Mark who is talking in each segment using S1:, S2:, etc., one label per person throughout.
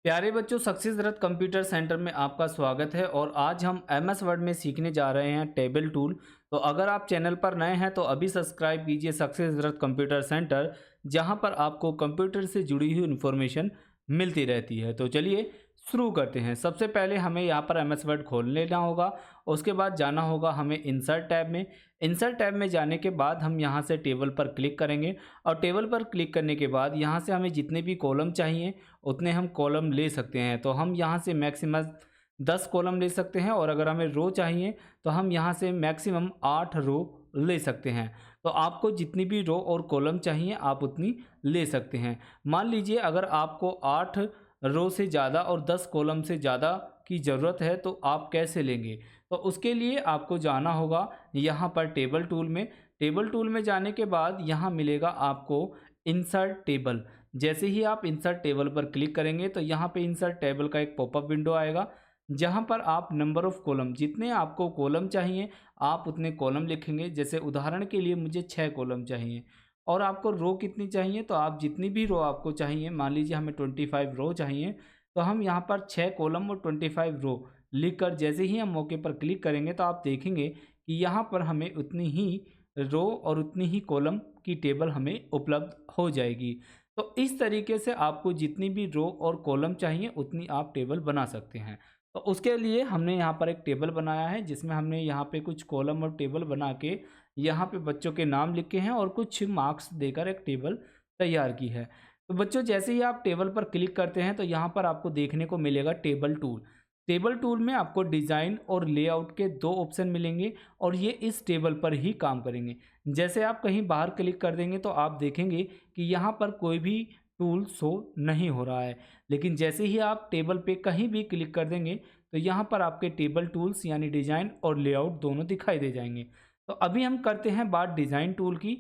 S1: प्यारे बच्चों, सक्सेस रथ computer centre में आपका स्वागत है। और आज हम एमएस वर्ड में सीखने जा रहे हैं टेबल टूल। तो अगर आप चैनल पर नए हैं तो अभी सब्सक्राइब कीजिए सक्सेस रथ कंप्यूटर सेंटर, जहां पर आपको कंप्यूटर से जुड़ी हुई इन्फॉर्मेशन मिलती रहती है। तो चलिए शुरू करते हैं। सबसे पहले हमें यहाँ पर एमएस वर्ड खोल लेना होगा। उसके बाद जाना होगा हमें इंसर्ट टैब में। इंसर्ट टैब में जाने के बाद हम यहाँ से टेबल पर क्लिक करेंगे और टेबल पर क्लिक करने के बाद यहाँ से हमें जितने भी कॉलम चाहिए उतने हम कॉलम ले सकते हैं। तो हम यहाँ से मैक्सिमम 10 कॉलम ले सकते हैं, और अगर हमें रो चाहिए तो हम यहाँ से मैक्सिमम 8 रो ले सकते हैं। तो आपको जितनी भी रो और कॉलम चाहिए आप उतनी ले सकते हैं। मान लीजिए अगर आपको 8 रो से ज़्यादा और 10 कॉलम से ज़्यादा की ज़रूरत है तो आप कैसे लेंगे? तो उसके लिए आपको जाना होगा यहाँ पर टेबल टूल में। टेबल टूल में जाने के बाद यहाँ मिलेगा आपको इंसर्ट टेबल। जैसे ही आप इंसर्ट टेबल पर क्लिक करेंगे तो यहाँ पे इंसर्ट टेबल का एक पॉपअप विंडो आएगा, जहाँ पर आप नंबर ऑफ़ कॉलम, जितने आपको कॉलम चाहिए आप उतने कॉलम लिखेंगे। जैसे उदाहरण के लिए मुझे 6 कॉलम चाहिए। और आपको रो कितनी चाहिए, तो आप जितनी भी रो आपको चाहिए, मान लीजिए हमें 25 रो चाहिए, तो हम यहाँ पर 6 कॉलम और 25 रो लिख कर जैसे ही हम मौके पर क्लिक करेंगे तो आप देखेंगे कि यहाँ पर हमें उतनी ही रो और उतनी ही कॉलम की टेबल हमें उपलब्ध हो जाएगी। तो इस तरीके से आपको जितनी भी रो और कॉलम चाहिए उतनी आप टेबल बना सकते हैं। तो उसके लिए हमने यहाँ पर एक टेबल बनाया है, जिसमें हमने यहाँ पे कुछ कॉलम और टेबल बना के यहाँ पे बच्चों के नाम लिखे हैं और कुछ मार्क्स देकर एक टेबल तैयार की है। तो बच्चों, जैसे ही आप टेबल पर क्लिक करते हैं तो यहाँ पर आपको देखने को मिलेगा टेबल टूल। टेबल टूल में आपको डिज़ाइन और लेआउट के 2 ऑप्शन मिलेंगे और ये इस टेबल पर ही काम करेंगे। जैसे आप कहीं बाहर क्लिक कर देंगे तो आप देखेंगे कि यहाँ पर कोई भी टूल शो नहीं हो रहा है। लेकिन जैसे ही आप टेबल पे कहीं भी क्लिक कर देंगे तो यहाँ पर आपके टेबल टूल्स यानी डिज़ाइन और लेआउट दोनों दिखाई दे जाएंगे। तो अभी हम करते हैं बात डिज़ाइन टूल की।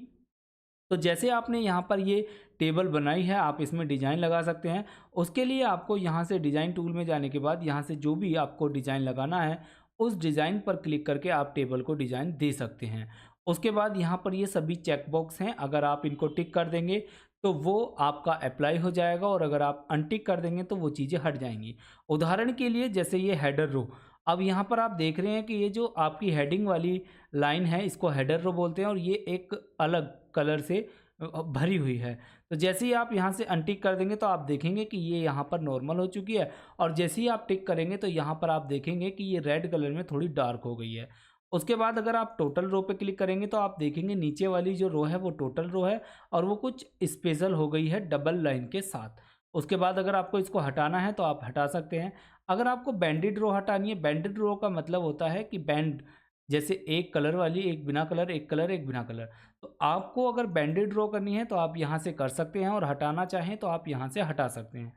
S1: तो जैसे आपने यहाँ पर ये टेबल बनाई है, आप इसमें डिज़ाइन लगा सकते हैं। उसके लिए आपको यहाँ से डिज़ाइन टूल में जाने के बाद यहाँ से जो भी आपको डिज़ाइन लगाना है उस डिज़ाइन पर क्लिक करके आप टेबल को डिज़ाइन दे सकते हैं। उसके बाद यहाँ पर ये सभी चेक बॉक्स हैं, अगर आप इनको टिक कर देंगे तो वो आपका अप्लाई हो जाएगा, और अगर आप अनटिक कर देंगे तो वो चीज़ें हट जाएंगी। उदाहरण के लिए जैसे ये हेडर रो, अब यहाँ पर आप देख रहे हैं कि ये जो आपकी हेडिंग वाली लाइन है इसको हेडर रो बोलते हैं, और ये एक अलग कलर से भरी हुई है। तो जैसे ही आप यहाँ से अनटिक कर देंगे तो आप देखेंगे कि ये यहाँ पर नॉर्मल हो चुकी है, और जैसे ही आप टिक करेंगे तो यहाँ पर आप देखेंगे कि ये रेड कलर में थोड़ी डार्क हो गई है। उसके बाद अगर आप टोटल रो पे क्लिक करेंगे तो आप देखेंगे नीचे वाली जो रो है वो टोटल रो है और वो कुछ स्पेशल हो गई है डबल लाइन के साथ। उसके बाद अगर आपको इसको हटाना है तो आप हटा सकते हैं। अगर आपको बैंडेड रो हटानी है, बैंडेड रो का मतलब होता है कि बैंड, जैसे एक कलर वाली, एक बिना कलर, एक कलर, एक बिना कलर। तो आपको अगर बैंडेड ड्रॉ करनी है तो आप यहाँ से कर सकते हैं, और हटाना चाहें तो आप यहाँ से हटा सकते हैं।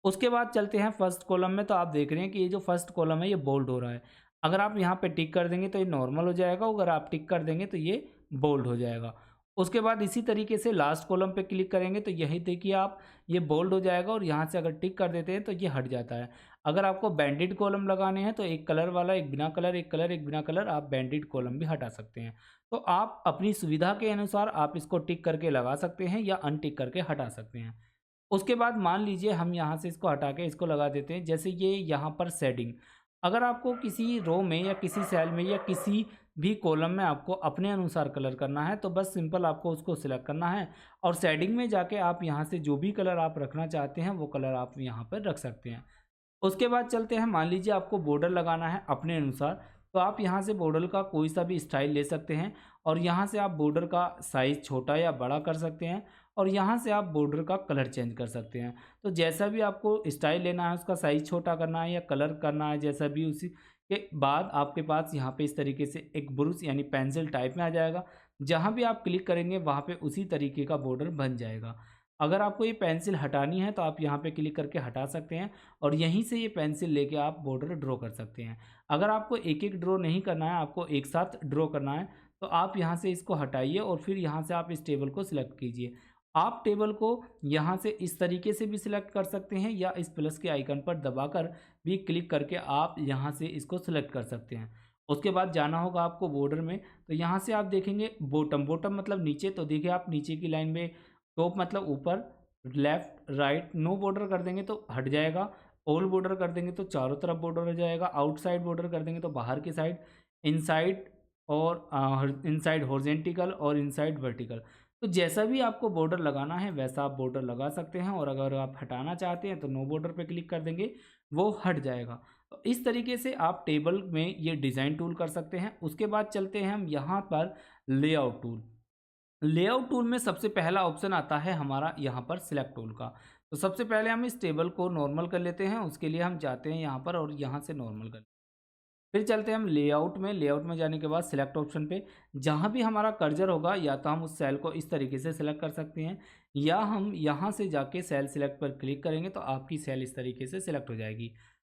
S1: उसके बाद चलते हैं फर्स्ट कॉलम में। तो आप देख रहे हैं कि ये जो फर्स्ट कॉलम है ये बोल्ड हो रहा है। अगर आप यहाँ पे टिक कर देंगे तो ये नॉर्मल हो जाएगा, अगर आप टिक कर देंगे तो ये बोल्ड हो जाएगा। उसके बाद इसी तरीके से लास्ट कॉलम पे क्लिक करेंगे तो यही देखिए आप, ये बोल्ड हो जाएगा, और यहाँ से अगर टिक कर देते हैं तो ये हट जाता है। अगर आपको बैंडेड कॉलम लगाने हैं तो एक कलर वाला, एक बिना कलर, एक कलर, एक बिना कलर, आप बैंडेड कॉलम भी हटा सकते हैं। तो आप अपनी सुविधा के अनुसार आप इसको टिक करके लगा सकते हैं या अनटिक करके हटा सकते हैं। उसके बाद मान लीजिए हम यहाँ से इसको हटा के इसको लगा देते हैं। जैसे ये यहाँ पर शेडिंग, अगर आपको किसी रो में या किसी सेल में या किसी भी कॉलम में आपको अपने अनुसार कलर करना है तो बस सिंपल आपको उसको सिलेक्ट करना है, और शेडिंग में जाके आप यहाँ से जो भी कलर आप रखना चाहते हैं वो कलर आप यहाँ पर रख सकते हैं। उसके बाद चलते हैं, मान लीजिए आपको बॉर्डर लगाना है अपने अनुसार, तो आप यहाँ से बॉर्डर का कोई सा भी स्टाइल ले सकते हैं, और यहाँ से आप बॉर्डर का साइज़ छोटा या बड़ा कर सकते हैं, और यहाँ से आप बॉर्डर का कलर चेंज कर सकते हैं। तो जैसा भी आपको स्टाइल लेना है, उसका साइज़ छोटा करना है या कलर करना है, जैसा भी, उसी के बाद आपके पास यहाँ पे इस तरीके से एक ब्रश यानी पेंसिल टाइप में आ जाएगा। जहाँ भी आप क्लिक करेंगे वहाँ पे उसी तरीके का बॉर्डर बन जाएगा। अगर आपको ये पेंसिल हटानी है तो आप यहाँ पे क्लिक करके हटा सकते हैं, और यहीं से ये पेंसिल लेके आप बॉर्डर ड्रॉ कर सकते हैं। अगर आपको एक एक ड्रॉ नहीं करना है, आपको एक साथ ड्रॉ करना है, तो आप यहाँ से इसको हटाइए और फिर यहाँ से आप इस टेबल को सिलेक्ट कीजिए। आप टेबल को यहाँ से इस तरीके से भी सिलेक्ट कर सकते हैं, या इस प्लस के आइकन पर दबाकर भी क्लिक करके आप यहाँ से इसको सिलेक्ट कर सकते हैं। उसके बाद जाना होगा आपको बॉर्डर में, तो यहाँ से आप देखेंगे बॉटम, बॉटम मतलब नीचे, तो देखिए आप नीचे की लाइन में, टॉप मतलब ऊपर, लेफ्ट राइट नो बॉर्डर कर देंगे तो हट जाएगा, ऑल बॉर्डर कर देंगे तो चारों तरफ बॉर्डर हो जाएगा, आउटसाइड बॉर्डर कर देंगे तो बाहर की साइड, इनसाइड और इनसाइड हॉरिजॉन्टल और इनसाइड वर्टिकल। तो जैसा भी आपको बॉर्डर लगाना है वैसा आप बॉर्डर लगा सकते हैं, और अगर आप हटाना चाहते हैं तो नो बॉर्डर पे क्लिक कर देंगे, वो हट जाएगा। तो इस तरीके से आप टेबल में ये डिज़ाइन टूल कर सकते हैं। उसके बाद चलते हैं हम यहाँ पर लेआउट टूल। लेआउट टूल में सबसे पहला ऑप्शन आता है हमारा यहाँ पर सिलेक्ट टूल का। तो सबसे पहले हम इस टेबल को नॉर्मल कर लेते हैं, उसके लिए हम जाते हैं यहाँ पर और यहाँ से नॉर्मल कर, फिर चलते हैं हम लेआउट में जाने के बाद सिलेक्ट ऑप्शन पे, जहाँ भी हमारा कर्सर होगा या तो हम उस सेल को इस तरीके से सिलेक्ट कर सकते हैं, या हम यहाँ से जाके सेल सिलेक्ट पर क्लिक करेंगे तो आपकी सेल इस तरीके से सिलेक्ट हो जाएगी।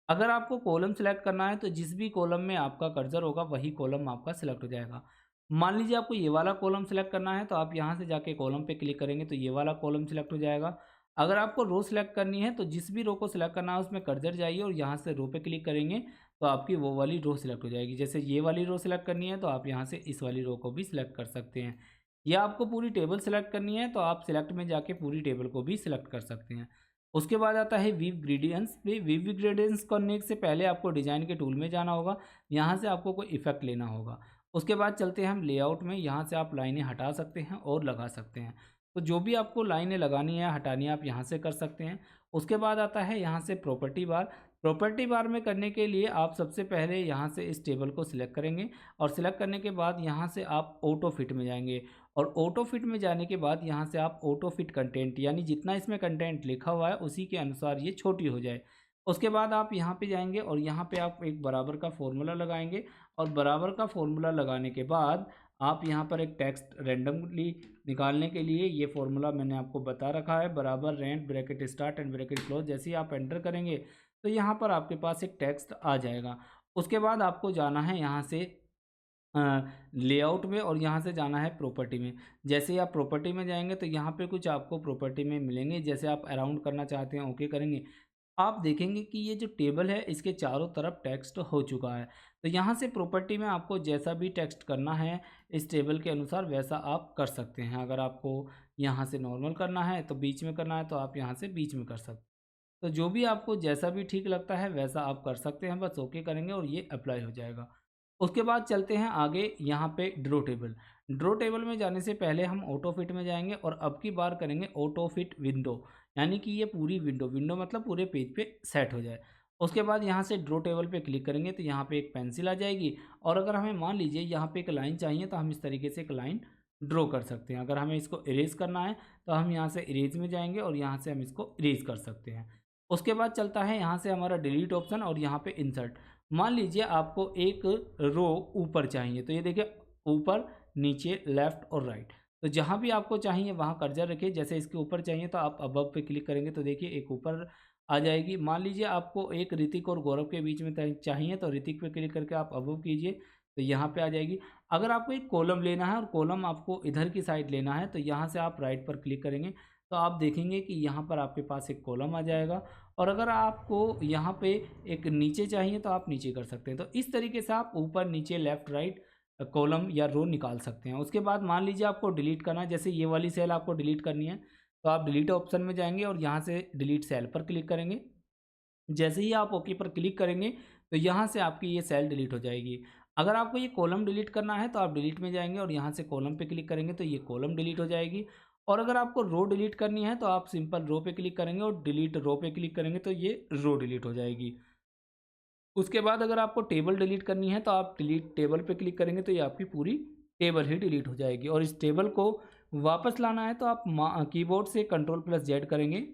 S1: अगर आपको कॉलम सिलेक्ट करना है तो जिस भी कॉलम में आपका कर्सर होगा वही कॉलम आपका सिलेक्ट हो जाएगा। मान लीजिए आपको ये वाला कॉलम सिलेक्ट करना है तो आप यहाँ से जाके कॉलम पे क्लिक करेंगे तो ये वाला कॉलम सिलेक्ट हो जाएगा। अगर आपको रो सिलेक्ट करनी है तो जिस भी रो को सिलेक्ट करना है उसमें कर्सर जाइए और यहाँ से रो पे क्लिक करेंगे तो आपकी वो वाली रो सिलेक्ट हो जाएगी। जैसे ये वाली रो सिलेक्ट करनी है तो आप यहाँ से इस वाली रो को भी सिलेक्ट कर सकते हैं, या आपको पूरी टेबल सिलेक्ट करनी है तो आप सिलेक्ट में जाके पूरी टेबल को भी सिलेक्ट कर सकते हैं। उसके बाद आता है वीव ग्रेडियंट्स पे। वीव ग्रेडियंट्स करने से पहले आपको डिज़ाइन के टूल में जाना होगा, यहाँ से आपको कोई इफेक्ट लेना होगा। उसके बाद चलते हैं हम लेआउट में, यहाँ से आप लाइनें हटा सकते हैं और लगा सकते हैं। तो जो भी आपको लाइनें लगानी है हटानी है आप यहाँ से कर सकते हैं। उसके बाद आता है यहाँ से प्रॉपर्टी बार। प्रॉपर्टी बार में करने के लिए आप सबसे पहले यहाँ से इस टेबल को सिलेक्ट करेंगे, और सिलेक्ट करने के बाद यहाँ से आप ऑटो फिट में जाएंगे, और ऑटो फिट में जाने के बाद यहाँ से आप ऑटो फिट कंटेंट, यानी जितना इसमें कंटेंट लिखा हुआ है उसी के अनुसार ये छोटी हो जाए। उसके बाद आप यहाँ पे जाएंगे और यहाँ पे आप एक बराबर का फॉर्मूला लगाएंगे, और बराबर का फॉर्मूला लगाने के बाद आप यहाँ पर एक टेक्स्ट रैंडमली निकालने के लिए ये फॉर्मूला मैंने आपको बता रखा है, बराबर rent bracket start and bracket close. जैसे ही आप एंटर करेंगे तो यहाँ पर आपके पास एक टेक्स्ट आ जाएगा। उसके बाद आपको जाना है यहाँ से लेआउट में, और यहाँ से जाना है प्रॉपर्टी में। जैसे ही आप प्रॉपर्टी में जाएंगे तो यहाँ पे कुछ आपको प्रॉपर्टी में मिलेंगे। जैसे आप अराउंड करना चाहते हैं ओके करेंगे, आप देखेंगे कि ये जो टेबल है इसके चारों तरफ टेक्स्ट हो चुका है। तो यहाँ से प्रॉपर्टी में आपको जैसा भी टेक्स्ट करना है इस टेबल के अनुसार वैसा आप कर सकते हैं। अगर आपको यहाँ से नॉर्मल करना है तो बीच में करना है तो आप यहाँ से बीच में कर सकते हैं। तो जो भी आपको जैसा भी ठीक लगता है वैसा आप कर सकते हैं, बस ओके करेंगे और ये अप्लाई हो जाएगा। उसके बाद चलते हैं आगे यहाँ पे ड्रॉ टेबल। ड्रॉ टेबल में जाने से पहले हम ऑटो फिट में जाएंगे और अब की बार करेंगे ऑटो फिट विंडो, यानी कि ये पूरी विंडो मतलब पूरे पेज पे सेट हो जाए। उसके बाद यहाँ से ड्रॉ टेबल पे क्लिक करेंगे तो यहाँ पे एक पेंसिल आ जाएगी, और अगर हमें मान लीजिए यहाँ पे एक लाइन चाहिए तो हम इस तरीके से एक लाइन ड्रॉ कर सकते हैं। अगर हमें इसको इरेज करना है तो हम यहाँ से इरेज में जाएंगे और यहाँ से हम इसको इरेज कर सकते हैं। उसके बाद चलता है यहाँ से हमारा डिलीट ऑप्शन और यहाँ पे इंसर्ट। मान लीजिए आपको एक रो ऊपर चाहिए, तो ये देखिए ऊपर नीचे लेफ्ट और राइट, तो जहाँ भी आपको चाहिए वहाँ कर्सर रखिए। जैसे इसके ऊपर चाहिए तो आप अबव पे क्लिक करेंगे तो देखिए एक ऊपर आ जाएगी। मान लीजिए आपको एक ऋतिक और गौरव के बीच में चाहिए तो ऋतिक पे क्लिक करके आप अबव कीजिए तो यहाँ पे आ जाएगी। अगर आपको एक कॉलम लेना है और कॉलम आपको इधर की साइड लेना है तो यहाँ से आप राइट पर क्लिक करेंगे तो आप देखेंगे कि यहाँ पर आपके पास एक कॉलम आ जाएगा। और अगर आपको यहाँ पे एक नीचे चाहिए तो आप नीचे कर सकते हैं। तो इस तरीके से आप ऊपर नीचे लेफ़्ट राइट कॉलम या रो निकाल सकते हैं। उसके बाद मान लीजिए आपको डिलीट करना है, जैसे ये वाली सेल आपको डिलीट करनी है तो आप डिलीट ऑप्शन में जाएंगे और यहाँ से डिलीट सेल पर क्लिक करेंगे। जैसे ही आप ओके पर क्लिक करेंगे तो यहाँ से आपकी ये सेल डिलीट हो जाएगी। अगर आपको ये कॉलम डिलीट करना है तो आप डिलीट में जाएंगे और यहाँ से कॉलम पे क्लिक करेंगे तो ये कॉलम डिलीट हो जाएगी। और अगर आपको रो डिलीट करनी है तो आप सिंपल रो पे क्लिक करेंगे और डिलीट रो पे क्लिक करेंगे तो ये रो डिलीट हो जाएगी। उसके बाद अगर आपको टेबल डिलीट करनी है तो आप डिलीट टेबल पे क्लिक करेंगे तो ये आपकी पूरी टेबल ही डिलीट हो जाएगी। और इस टेबल को वापस लाना है तो आप कीबोर्ड से Ctrl+Z करेंगे,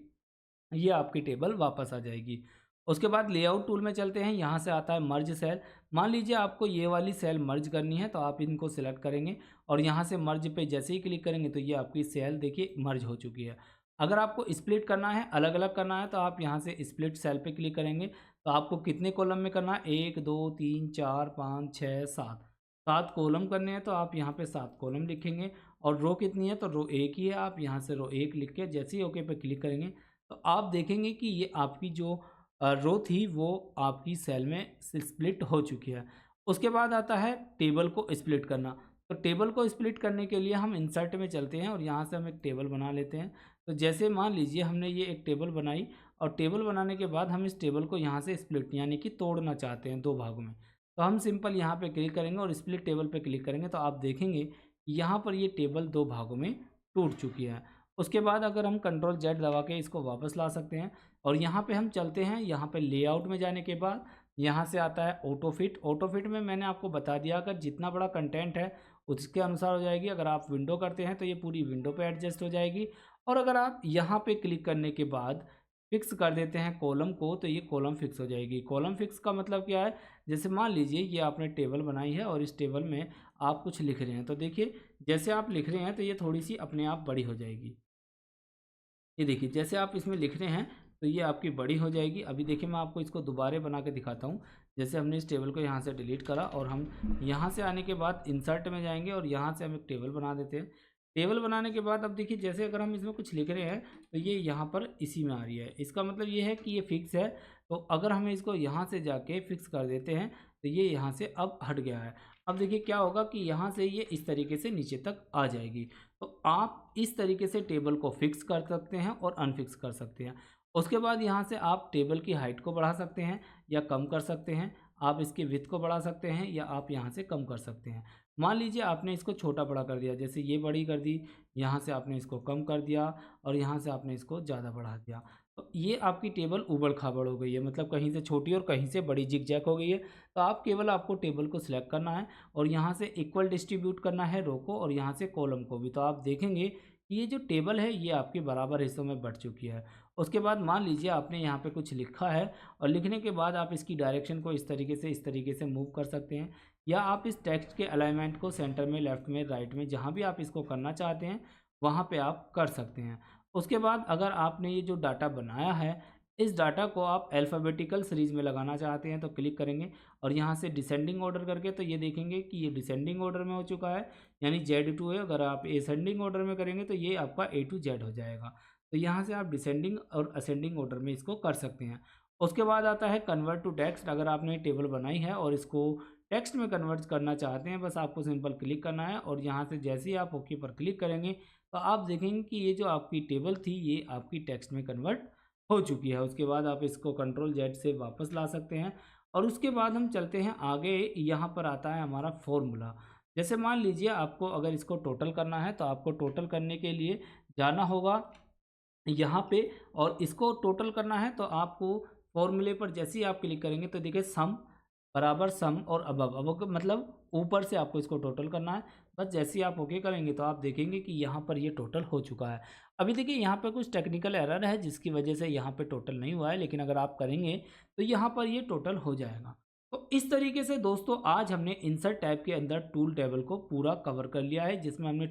S1: ये आपकी टेबल वापस आ जाएगी। उसके बाद लेआउट टूल में चलते हैं, यहाँ से आता है मर्ज सेल। मान लीजिए आपको ये वाली सेल मर्ज करनी है तो आप इनको सिलेक्ट करेंगे और यहाँ से मर्ज पे जैसे ही क्लिक करेंगे तो ये आपकी सेल देखिए मर्ज हो चुकी है। अगर आपको स्प्लिट करना है, अलग अलग करना है तो आप यहाँ से स्प्लिट सेल पे क्लिक करेंगे। तो आपको कितने कॉलम में करना है, 1 2 3 4 5 6 7 7 कॉलम करने हैं तो आप यहाँ पे 7 कॉलम लिखेंगे। और रो कितनी है तो रो एक ही है, आप यहाँ से रो एक लिख के जैसे ही ओके पे क्लिक करेंगे तो आप देखेंगे कि ये आपकी जो रो थी वो आपकी सेल में स्प्लिट हो चुकी है। उसके बाद आता है टेबल को स्प्लिट करना। तो टेबल को स्प्लिट करने के लिए हम इंसर्ट में चलते हैं और यहाँ से हम एक टेबल बना लेते हैं। तो जैसे मान लीजिए हमने ये एक टेबल बनाई और टेबल बनाने के बाद हम इस टेबल को यहाँ से स्प्लिट यानी कि तोड़ना चाहते हैं 2 भागों में। तो हम सिंपल यहाँ पे क्लिक करेंगे और स्प्लिट टेबल पे क्लिक करेंगे तो आप देखेंगे कि यहाँ पर ये टेबल 2 भागों में टूट चुकी है। उसके बाद अगर हम कंट्रोल जेड दबा के इसको वापस ला सकते हैं और यहाँ पे हम चलते हैं, यहाँ पे लेआउट में जाने के बाद यहाँ से आता है ऑटो फिट। ऑटो फिट में मैंने आपको बता दिया अगर जितना बड़ा कंटेंट है उसके अनुसार हो जाएगी। अगर आप विंडो करते हैं तो ये पूरी विंडो पे एडजस्ट हो जाएगी और अगर आप यहाँ पे क्लिक करने के बाद फिक्स कर देते हैं कॉलम को तो ये कॉलम फिक्स हो जाएगी। कॉलम फिक्स का मतलब क्या है, जैसे मान लीजिए ये आपने टेबल बनाई है और इस टेबल में आप कुछ लिख रहे हैं तो देखिए जैसे आप लिख रहे हैं तो ये थोड़ी सी अपने आप बड़ी हो जाएगी। ये देखिए जैसे आप इसमें लिख रहे हैं तो ये आपकी बड़ी हो जाएगी। अभी देखिए मैं आपको इसको दोबारा बना के दिखाता हूँ। जैसे हमने इस टेबल को यहाँ से डिलीट करा और हम यहाँ से आने के बाद इंसर्ट में जाएंगे और यहाँ से हम एक टेबल बना देते हैं। टेबल बनाने के बाद अब देखिए जैसे अगर हम इसमें कुछ लिख रहे हैं तो ये यहाँ पर इसी में आ रही है। इसका मतलब ये है कि ये फिक्स है। तो अगर हमें इसको यहाँ से जाके फिक्स कर देते हैं तो ये यहाँ से अब हट गया है। अब देखिए क्या होगा कि यहाँ से ये इस तरीके से नीचे तक आ जाएगी। तो आप इस तरीके से टेबल को फिक्स कर सकते हैं और अनफिक्स कर सकते हैं। उसके बाद यहाँ से आप टेबल की हाइट को बढ़ा सकते हैं या कम कर सकते हैं। आप इसकी विड्थ को बढ़ा सकते हैं या आप यहाँ से कम कर सकते हैं। मान लीजिए आपने इसको छोटा बड़ा कर दिया, जैसे ये बड़ी कर दी, यहाँ से आपने इसको कम कर दिया और यहाँ से आपने इसको ज़्यादा बढ़ा दिया। तो ये आपकी टेबल उबड़ खाबड़ हो गई है, मतलब कहीं से छोटी और कहीं से बड़ी जिग जैग हो गई है। तो आप केवल आपको टेबल को सिलेक्ट करना है और यहाँ से इक्वल डिस्ट्रीब्यूट करना है रो को और यहाँ से कॉलम को भी। तो आप देखेंगे कि ये जो टेबल है ये आपके बराबर हिस्सों में बढ़ चुकी है। उसके बाद मान लीजिए आपने यहाँ पे कुछ लिखा है और लिखने के बाद आप इसकी डायरेक्शन को इस तरीके से मूव कर सकते हैं या आप इस टेक्स्ट के अलाइनमेंट को सेंटर में, लेफ्ट में, राइट में, जहाँ भी आप इसको करना चाहते हैं वहाँ पे आप कर सकते हैं। उसके बाद अगर आपने ये जो डाटा बनाया है इस डाटा को आप अल्फ़ाबेटिकल सीरीज़ में लगाना चाहते हैं तो क्लिक करेंगे और यहाँ से डिसेंडिंग ऑर्डर करके तो ये देखेंगे कि ये डिसेंडिंग ऑर्डर में हो चुका है, यानी Z2 है। अगर आप असेंडिंग ऑर्डर में करेंगे तो ये आपका A to Z हो जाएगा। तो यहाँ से आप डिसेंडिंग और असेंडिंग ऑर्डर में इसको कर सकते हैं। उसके बाद आता है कन्वर्ट टू टेक्स्ट। अगर आपने टेबल बनाई है और इसको टेक्स्ट में कन्वर्ट करना चाहते हैं, बस आपको सिंपल क्लिक करना है और यहाँ से जैसे ही आप ओके पर क्लिक करेंगे तो आप देखेंगे कि ये जो आपकी टेबल थी ये आपकी टेक्स्ट में कन्वर्ट हो चुकी है। उसके बाद आप इसको कंट्रोल जेड से वापस ला सकते हैं और उसके बाद हम चलते हैं आगे। यहाँ पर आता है हमारा फॉर्मूला। जैसे मान लीजिए आपको अगर इसको टोटल करना है तो आपको टोटल करने के लिए जाना होगा यहाँ पे और इसको टोटल करना है तो आपको फॉर्मूले पर जैसे ही आप क्लिक करेंगे तो देखिए सम बराबर सम और अब मतलब ऊपर से आपको इसको टोटल करना है। बस जैसे ही आप ओके करेंगे तो आप देखेंगे कि यहाँ पर ये टोटल हो चुका है। अभी देखिए यहाँ पे कुछ टेक्निकल एरर है जिसकी वजह से यहाँ पे टोटल नहीं हुआ है, लेकिन अगर आप करेंगे तो यहाँ पर ये टोटल हो जाएगा। तो इस तरीके से दोस्तों आज हमने इंसर्ट टैब के अंदर टूल टेबल को पूरा कवर कर लिया है, जिसमें हमने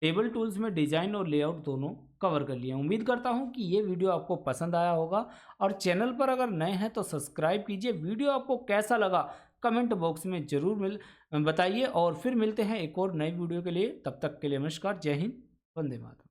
S1: टेबल टूल्स में डिज़ाइन और लेआउट दोनों कवर कर लिया। उम्मीद करता हूं कि ये वीडियो आपको पसंद आया होगा और चैनल पर अगर नए हैं तो सब्सक्राइब कीजिए। वीडियो आपको कैसा लगा कमेंट बॉक्स में ज़रूर बताइए और फिर मिलते हैं एक और नई वीडियो के लिए। तब तक के लिए नमस्कार, जय हिंद, वंदे मातरम।